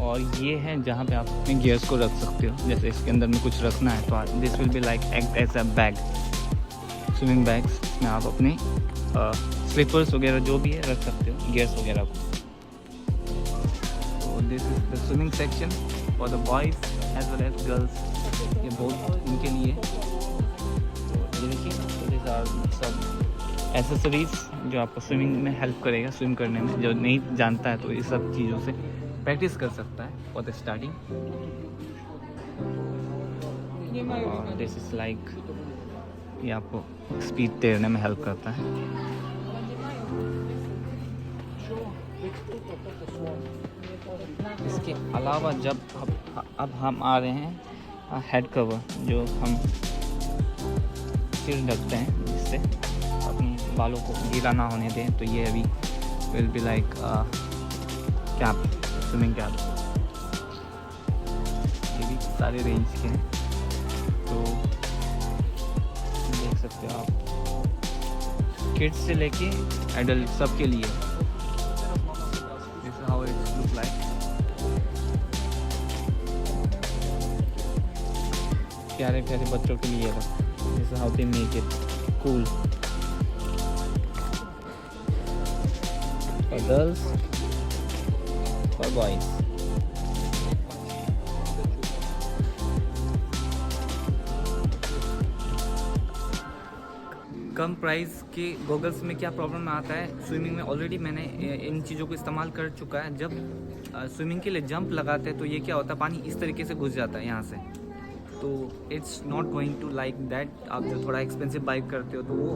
A: और ये है जहाँ पे आप अपने गियर्स को रख सकते हो, जैसे इसके अंदर में कुछ रखना है तो this will be like act as a bag, swimming bags में आप अपने स्लीपर्स वगैरह जो भी है रख सकते हो, गियर्स वगैरह को। तो this is the swimming section for the boys as well as girls, ये बहुत इनके लिए। तो ये देखिए, तो दिस आर सब एसेसरीज जो आपको स्विमिंग में हेल्प करेगा, स्विम करने में। जो नहीं जानता है तो ये सब चीज़ों से प्रैक्टिस कर सकता है for the starting. This is like ये आपको स्पीड तैरने में हेल्प करता है। इसके अलावा जब अब हम आ रहे हैं हेड कवर, जो हम सिर ढकते हैं जिससे अपने बालों को गीला ना होने दें, तो ये अभी will be like cap, swimming cap. ये भी सारे रेंज के हैं, तो देख सकते हो आप, किड्स से लेके एडल्ट सब के लिए। This is how it look like. प्यारे प्यारे बच्चों के लिए this is how they make it cool for girls, for boys. Come price के गॉगल्स में क्या प्रॉब्लम आता है, स्विमिंग में ऑलरेडी मैंने इन चीज़ों को इस्तेमाल कर चुका है। जब स्विमिंग के लिए जंप लगाते हैं तो ये क्या होता है, पानी इस तरीके से घुस जाता है यहाँ से, तो it's not going to like that. आप जो थोड़ा एक्सपेंसिव बाइक करते हो तो वो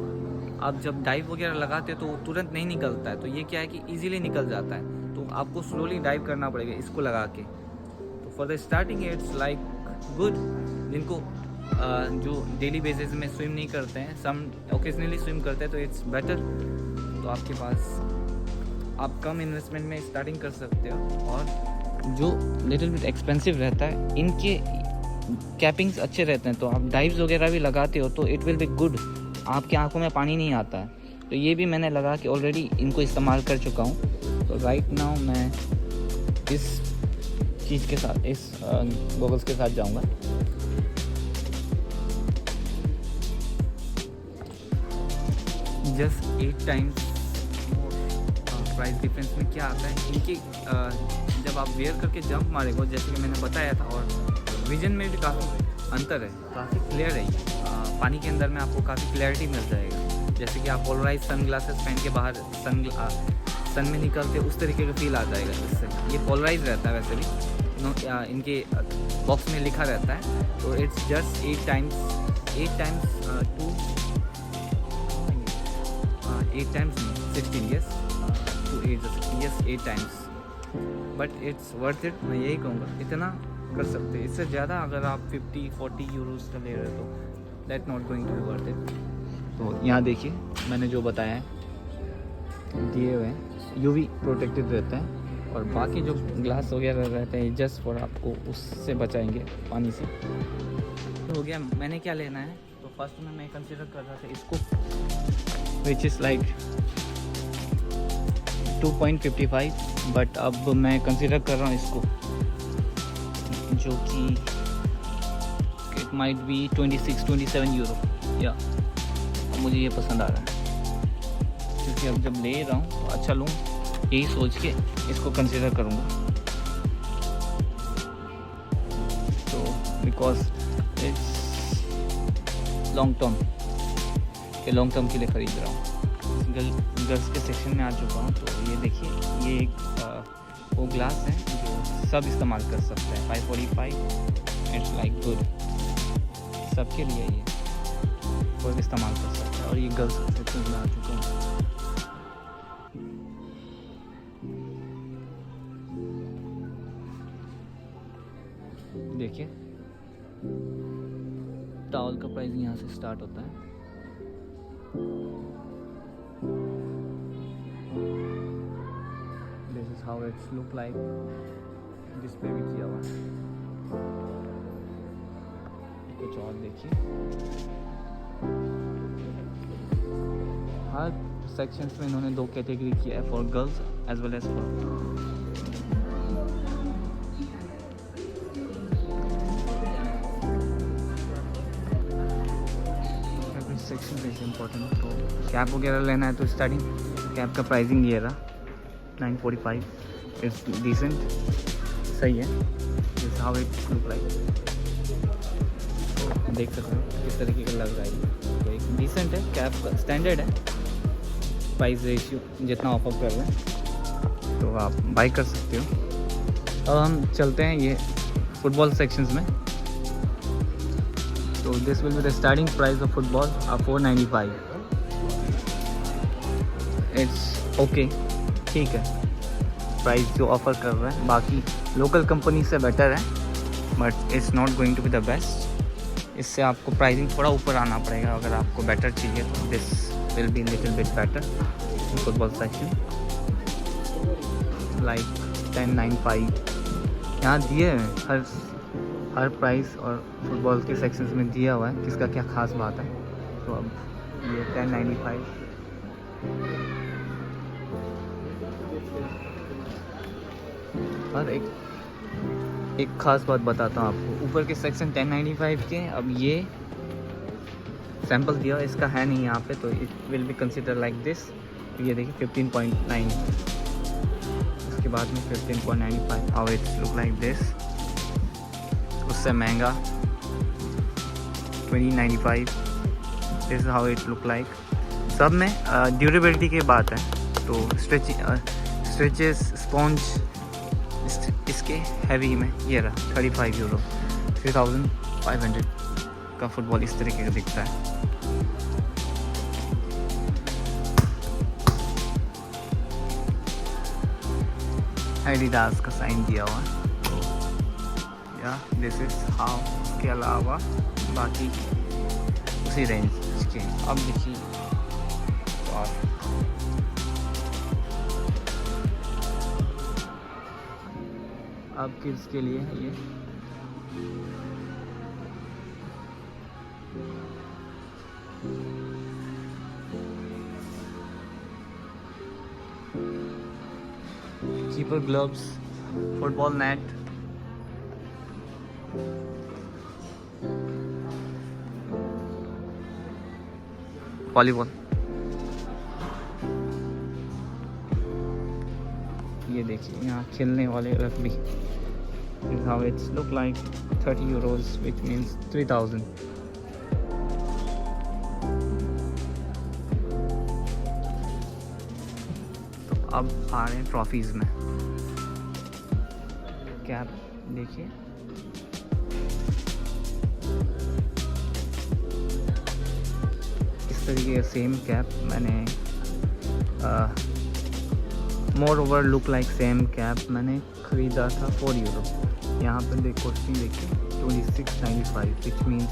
A: आप जब डाइव वगैरह लगाते हो तो वो तुरंत नहीं निकलता है। तो ये क्या है कि ईजिली निकल जाता है, तो आपको स्लोली डाइव करना पड़ेगा इसको लगा के। तो for the starting it's like good. जिनको जो डेली बेसिस में स्विम नहीं करते हैं, सम ओकेजनली स्विम करते हैं, तो इट्स बेटर। तो आपके पास आप कम इन्वेस्टमेंट में स्टार्टिंग कर सकते हो। और जो लिटिल बिट एक्सपेंसिव रहता है, इनके कैपिंग्स अच्छे रहते हैं, तो आप डाइव्स वगैरह भी लगाते हो तो इट विल बी गुड, आपकी आंखों में पानी नहीं आता है। तो ये भी मैंने लगा के ऑलरेडी इनको इस्तेमाल कर चुका हूँ। तो राइट नाउ मैं इस चीज़ के साथ, इस गॉगल्स के साथ जाऊँगा। जस्ट 8 टाइम्स प्राइस डिफरेंस में क्या आता है इनकी जब आप वेयर करके जंप मारेंगे, जैसे कि मैंने बताया था, और विजन में भी काफ़ी अंतर है, काफ़ी क्लियर है ये। पानी के अंदर में आपको काफ़ी क्लैरिटी मिल जाएगा। जैसे कि आप पोलराइज सन ग्लासेस पहन के बाहर सन में निकलते उस तरीके का फील आ जाएगा इससे। ये पोलराइज रहता है वैसे भी, इनके बॉक्स में लिखा रहता है। तो it's just 8 times 16 years to age 16 years 8 times, but it's worth it. मैं यही कहूँगा, इतना कर सकते हैं। इससे ज़्यादा अगर आप 50-40 यूरोज़ का ले रहे हो तो that not going to be worth it. तो यहाँ देखिए मैंने जो बताया है दिए हुए हैं, यूवी प्रोटेक्टेड रहता है, और बाकी जो ग्लास वगैरह रहते हैं जस्ट फॉर आपको उससे बचाएंगे पानी से। तो हो गया मैंने क्या लेना है। तो फर्स्ट में मैं कंसिडर कर रहा था इसको, विच इज़ लाइक 2.55, बट अब मैं कंसिडर कर रहा हूँ इसको, जो कि इट माइट बी 26-27 यूरो। या अब मुझे ये पसंद आ रहा है, क्योंकि अब जब ले रहा हूँ तो अच्छा लूँ, यही सोच के इसको कंसिडर करूँगा। तो बिकॉज इट्स लॉन्ग टर्म के लिए ख़रीद रहा हूँ। गर्ल्स के सेक्शन में आ चुका हूँ। तो ये देखिए, ये एक वो ग्लास है जो सब इस्तेमाल कर सकते हैं। 545 इट्स लाइक गुड, सबके लिए ये कोई इस्तेमाल कर सकता है। और ये गर्ल्स के सेक्शन में आ चुका हूँ। देखिए टॉवल का प्राइस यहाँ से स्टार्ट होता है। This is how it's look like, display भी किया हुआ है। कुछ और देखिए, हर सेक्शंस में इन्होंने 2 कैटेगरी किया है, for girls as well as for section is important. तो कैप वगैरह लेना है तो स्टार्टिंग कैप का प्राइसिंग ये रहा 945, इट्स डिसेंट, सही है। This how it look like, देख सकते हो किस तरीके का लग रहा है। तो एक डिसेंट है, कैप का स्टैंडर्ड है, प्राइस रेशियो जितना ऑफर कर रहे हैं तो आप बाई कर सकते हो। अब हम चलते हैं ये फुटबॉल सेक्शंस में। तो this will be the starting price of football 495। It's okay, ठीक है प्राइस जो ऑफ़र कर रहे हैं। बाकी लोकल कंपनी से बेटर है, but it's not going to be the best. इससे आपको प्राइसिंग थोड़ा ऊपर आना पड़ेगा अगर आपको बेटर चाहिए। तो this will be little bit better in football section, like 1095 यहाँ दिए हैं। हर प्राइस और फुटबॉल के सेक्शंस में दिया हुआ है, किसका क्या खास बात है। तो अब ये 1095। और एक खास बात बताता हूँ आपको, ऊपर के सेक्शन 1095 के, अब ये सैंपल दिया इसका है नहीं यहाँ पे, तो it will be consider like this. ये देखिए 15.9, उसके बाद में 15.95, how it's look like this. उससे महंगा 2095, this is how it look like. सब में ड्यूरेबिलिटी की बात है, तो स्ट्रेचेस स्पॉन्ज इसके हैवी में ये रहा 35 यूरो, 3500 का फुटबॉल इस तरीके का दिखता है। एडिडास का साइन दिया हुआ है। दिस इज हाउ, के अलावा बाकी उसी रेंज के। अब देखिए और अब किड्स के लिए ये keeper gloves, football net, volleyball, ये देखिए यहाँ खेलने वाले rugby. How it's look like 30 euros which means 3000। तो अब आ रहे हैं ट्रॉफीज में। कैप देखिए, इस तरीके का सेम कैप मैंने more over look like same cap मैंने ख़रीदा था 4 euro। यहाँ पर देख कॉस्टिंग देखिए 2695 विच मीन्स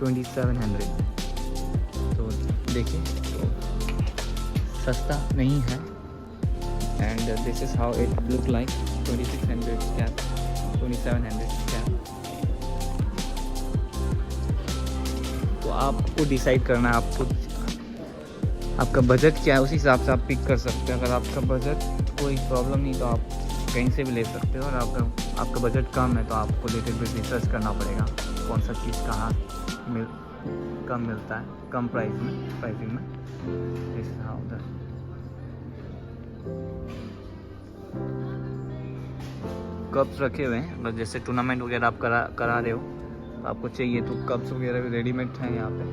A: 2700। तो देखिए तो सस्ता नहीं है। And this is how it look like 2600 cap, 2700 cap. तो आपको डिसाइड करना है आपको आपका बजट क्या है, उसी हिसाब से आप पिक कर सकते हैं। अगर आपका बजट कोई प्रॉब्लम नहीं तो आप कहीं से भी ले सकते हो, और आपका बजट कम है तो आपको लिटिल बिट रिसर्च करना पड़ेगा कौन सा चीज़ कहाँ कम मिलता है, कम प्राइसिंग में। This is how the cups रखे हुए हैं। मतलब जैसे टूर्नामेंट वगैरह आप करा रहे हो तो आपको चाहिए तो कप्स वगैरह भी रेडीमेड हैं यहाँ पे।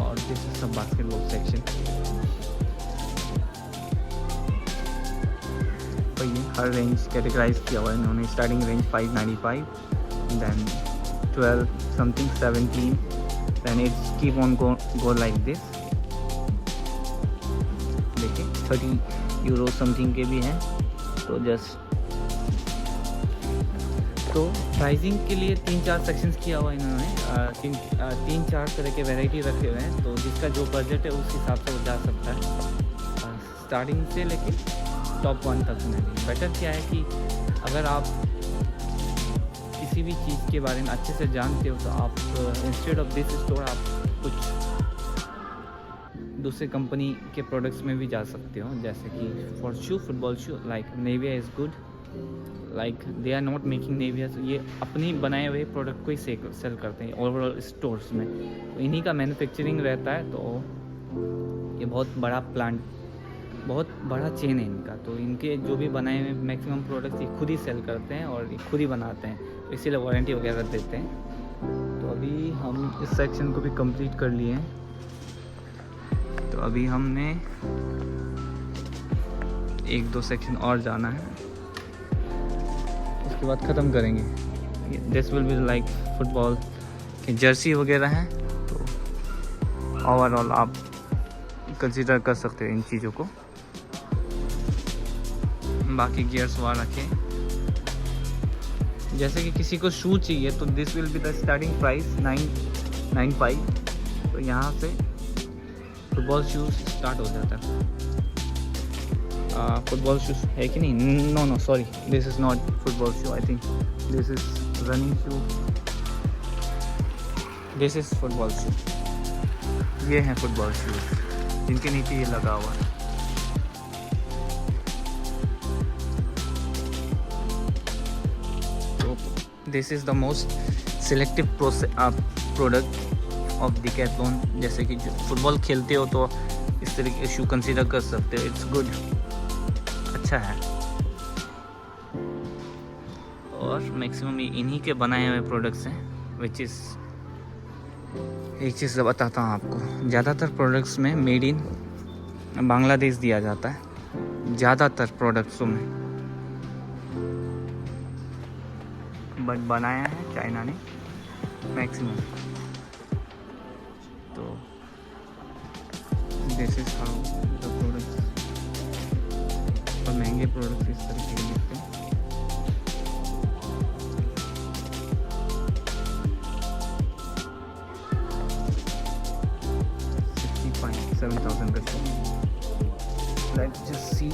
A: और दिस इज सब बास्केटबॉल सेक्शन। तो ये हर रेंज कैटेगराइज किया हुआ है इन्होंने। Starting range 595, then 12 something 17, then it's keep on go like this। देखिए 30 euro समथिंग के भी हैं। तो जस्ट तो प्राइसिंग के लिए 3-4 सेक्शंस किया हुआ है इन्होंने। 3-4 तरह के वैरायटी रखे हुए हैं। तो जिसका जो बजट है उस हिसाब से वो जा सकता है, स्टार्टिंग से लेके टॉप 1 तक में। बेटर क्या है कि अगर आप किसी भी चीज़ के बारे में अच्छे से जानते हो तो आप इंस्टेड ऑफ दिस स्टोर आप कुछ दूसरे कंपनी के प्रोडक्ट्स में भी जा सकते हो। जैसे कि for shoe, football shoe, like Nivia is good, like they are not making Nivia. ये अपनी बनाए हुए प्रोडक्ट को ही सेल करते हैं ओवरऑल स्टोर्स में। तो इन्हीं का मैन्युफैक्चरिंग रहता है। तो ये बहुत बड़ा प्लांट, बहुत बड़ा चेन है इनका। तो इनके जो भी बनाए हुए मैक्सिमम प्रोडक्ट्स ये खुद ही सेल करते हैं और ये खुद ही बनाते हैं, इसीलिए वारंटी वगैरह देते हैं। तो अभी हम इस सेक्शन को भी कंप्लीट कर लिए हैं। तो अभी हमने 1-2 सेक्शन और जाना है, उसके बाद ख़त्म करेंगे। This will be like football के जर्सी वगैरह हैं। तो ओवरऑल आप कंसीडर कर सकते हो इन चीज़ों को। बाकी गियर्स वहाँ रखें। जैसे कि किसी को शू चाहिए तो this will be the starting price 995। तो यहाँ से फुटबॉल शूज़ स्टार्ट हो जाता है। फुटबॉल शूज़ है कि नहीं? No sorry, this is not football shoe. I think this is running shoe, this is football shoe. ये हैं फुटबॉल शूज़ जिनके नीचे ये लगा हुआ है। This is the most selective product of decathlon. जैसे कि जो फुटबॉल खेलते हो तो इस तरीके के शू कंसीडर कर सकते हो। इट्स गुड, अच्छा है। और मैक्सिमम इन्हीं के बनाए हुए प्रोडक्ट्स हैं। विच इज़ एक चीज़ बताता हूँ आपको, ज़्यादातर प्रोडक्ट्स में मेड इन बांग्लादेश दिया जाता है, ज़्यादातर प्रोडक्ट्सों में, बट बनाया है चाइना ने मैक्सिमम। तो this is how the products. और महंगे प्रोडक्ट्स इस तरीके के मिलते हैं। $7,000 का शो। Let's just see.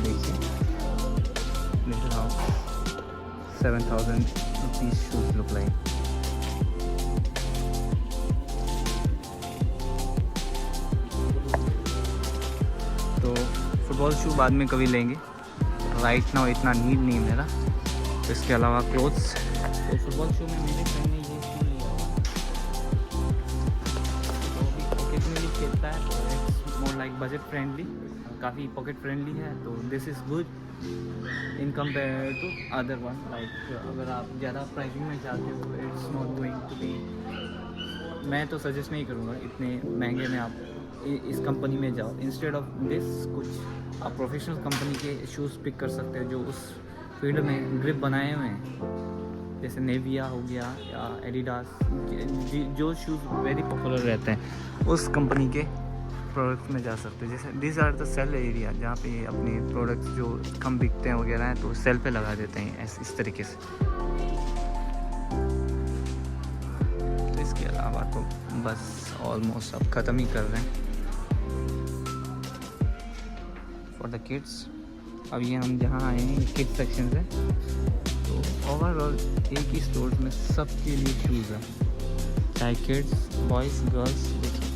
A: देखिए, this is how 7,000 rupees shoes look like। तो फुटबॉल शू बाद में कभी लेंगे, राइट नाउ इतना नीड नहीं मेरा। तो इसके अलावा क्लोथ्स तो फुटबॉल शू में मेरे फ्रेंड ने ये शू लिया हुआ, तो अभी ओकेजनली खेलता है, तो it's more like budget friendly, काफ़ी पॉकेट फ्रेंडली है, तो this is good in compare to other one. Like अगर आप ज़्यादा प्राइसिंग में चाहते हो तो it's not going to be, मैं तो सजेस्ट नहीं करूँगा इतने महंगे में आप इस कंपनी में जाओ। इंस्टेड ऑफ दिस कुछ आप प्रोफेशनल कंपनी के शूज़ पिक कर सकते हो जो उस फील्ड में ग्रिप बनाए हुए हैं, जैसे नेविया हो गया या एडिडास, जो शूज़ वेरी पॉपुलर रहते हैं उस कंपनी के प्रोडक्ट्स में जा सकते हो। जैसे this are the sale area, जहाँ पे अपने प्रोडक्ट्स जो कम बिकते हैं वगैरह हैं तो सेल पे लगा देते हैं इस तरीके से। तो इसके अलावा तो बस ऑलमोस्ट अब ख़त्म ही कर रहे हैं फॉर द किड्स। अब ये हम जहाँ आए हैं किड्स सेक्शन से, तो ओवरऑल एक ही स्टोर में सबके लिए शूज़ है, चाहे किड्स बॉयज़ गर्ल्स। देखिए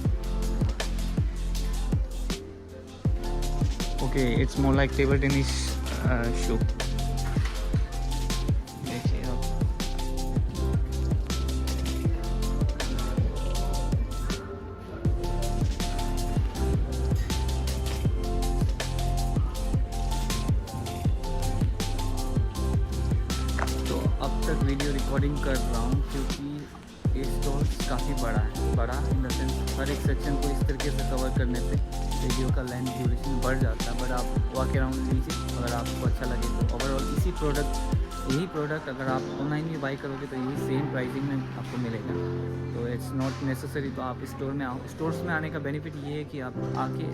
A: okay, it's more like table tennis shoe. देखिए आप, तो अब तक वीडियो रिकॉर्डिंग कर रहा हूँ क्योंकि ये स्टोर काफ़ी बड़ा है, बड़ा इन द सेंस हर एक सेक्शन को इस तरीके से कवर करने पे वीडियो का लेंथ ड्यूरेशन बढ़ जाता है। बट आप वॉक अराउंड लीजिए, अगर आपको अच्छा लगे तो ओवरऑल यही प्रोडक्ट अगर आप ऑनलाइन भी बाई करोगे तो यही सेम प्राइसिंग में आपको मिलेगा। तो इट्स नॉट नेसेसरी तो आप स्टोर में आओ। स्टोर्स में आने का बेनिफिट ये है कि आप आके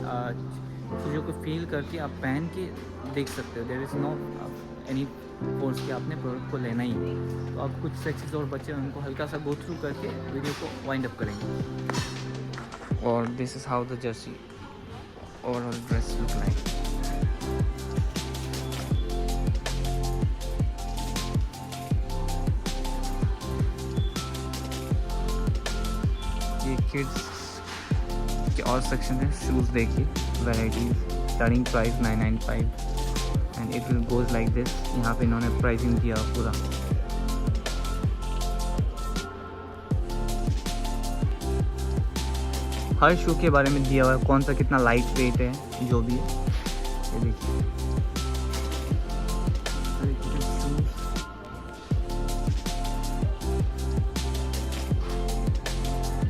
A: चीज़ों को फील करके आप पहन के देख सकते हो। There is no any force कि आपने प्रोडक्ट को लेना ही है। तो आप कुछ सेक्शंस और बच्चे उनको हल्का सा गो थ्रू करके वीडियो को वाइंड अप करेंगे। और this is how the Jersey overall dress look like. ये किड्स के और सेक्शन है, शूज़ देखिए, varieties, starting price 995 and it will goes like this. यहाँ पे इन्होंने प्राइसिंग किया पूरा। हर शू के बारे में दिया हुआ है, कौन सा कितना लाइट वेट है, जो भी है। ये देखिए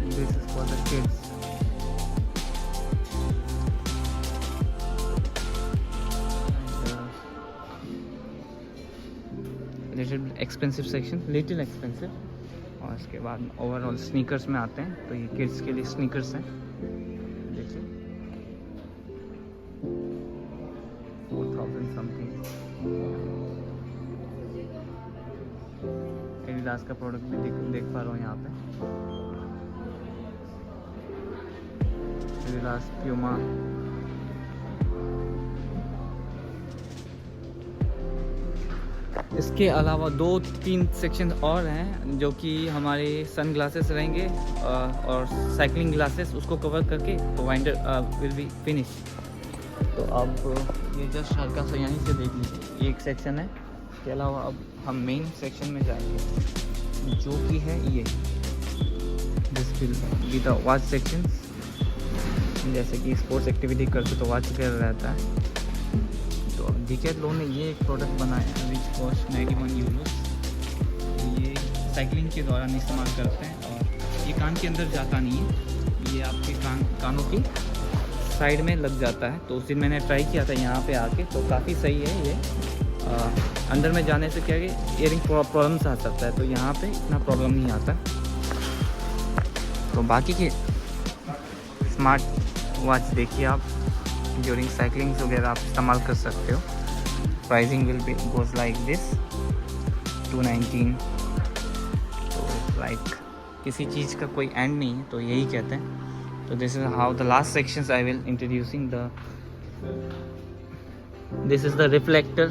A: this is for the kids. Little expensive section, little expensive. और इसके बाद ओवरऑल स्नीकर्स में आते हैं, तो ये किड्स के लिए स्नीकर्स हैं। देखिए 4000 समथिंग। एडिडास का प्रोडक्ट भी देख पा रहा हूँ यहाँ पे, एडिडास, प्यूमा। इसके अलावा 2-3 सेक्शन और हैं जो कि हमारे सन ग्लासेस रहेंगे और साइकिलिंग ग्लासेस, उसको कवर करके तो वाइंडर विल बी फिनिश। तो अब ये जस्ट हल्का सा यहीं से देख लीजिए, ये एक सेक्शन है। इसके अलावा अब हम मेन सेक्शन में जाएंगे जो कि है ये this will be the watch section. जैसे कि स्पोर्ट्स एक्टिविटी करते तो वॉच वगैरह रहता है। तो डिकैथलॉन ने ये एक प्रोडक्ट बनाया है विच कॉस्ट 91 यूरो। ये साइकिलिंग के दौरान इस्तेमाल करते हैं और ये कान के अंदर जाता नहीं है, ये आपके कानों की साइड में लग जाता है। तो उस दिन मैंने ट्राई किया था यहाँ पे आके, तो काफ़ी सही है ये। अंदर में जाने से क्या है कि इयरिंग प्रॉब्लम्स आ सकता है, तो यहाँ पे इतना प्रॉब्लम नहीं आता। तो बाकी के स्मार्ट वॉच देखिए आप, ड्यूरिंग साइकिलिंग वगैरह आप इस्तेमाल कर सकते हो। Pricing will be goes like this 219। तो लाइक किसी चीज़ का कोई एंड नहीं है, तो यही कहते हैं। तो this is how the last sections I will introducing the this is the reflector.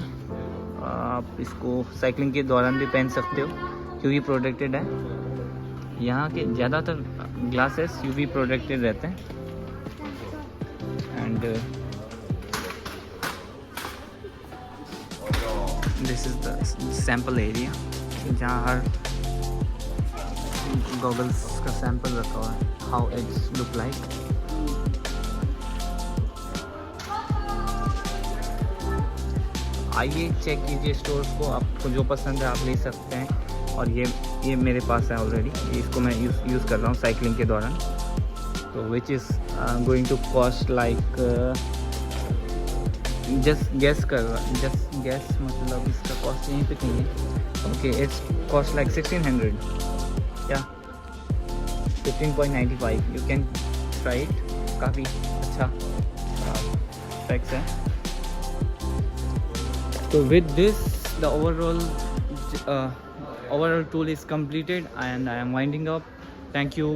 A: आप इसको साइकिलिंग के दौरान भी पहन सकते हो, यूवी प्रोटेक्टेड है। यहाँ के ज़्यादातर ग्लासेस यूवी प्रोटेक्टेड रहते हैं। And this is the sample area. जहाँ हर गॉगल्स का सैंपल रखा हुआ है, हाउ एड्स लुक लाइक। आइए चेक कीजिए स्टोर्स को, आपको जो पसंद है आप ले सकते हैं। और ये मेरे पास है ऑलरेडी, इसको मैं यूज़ कर रहा हूँ साइकिलिंग के दौरान। तो which is going to cost like, just guess मतलब इसका कॉस्ट यहीं पे कहीं है। ओके, इट्स कॉस्ट लाइक 1600 या 15.95। यू कैन ट्राई इट, काफ़ी अच्छा स्पेक्स है। So with this, the overall tool is completed and I am winding up. Thank you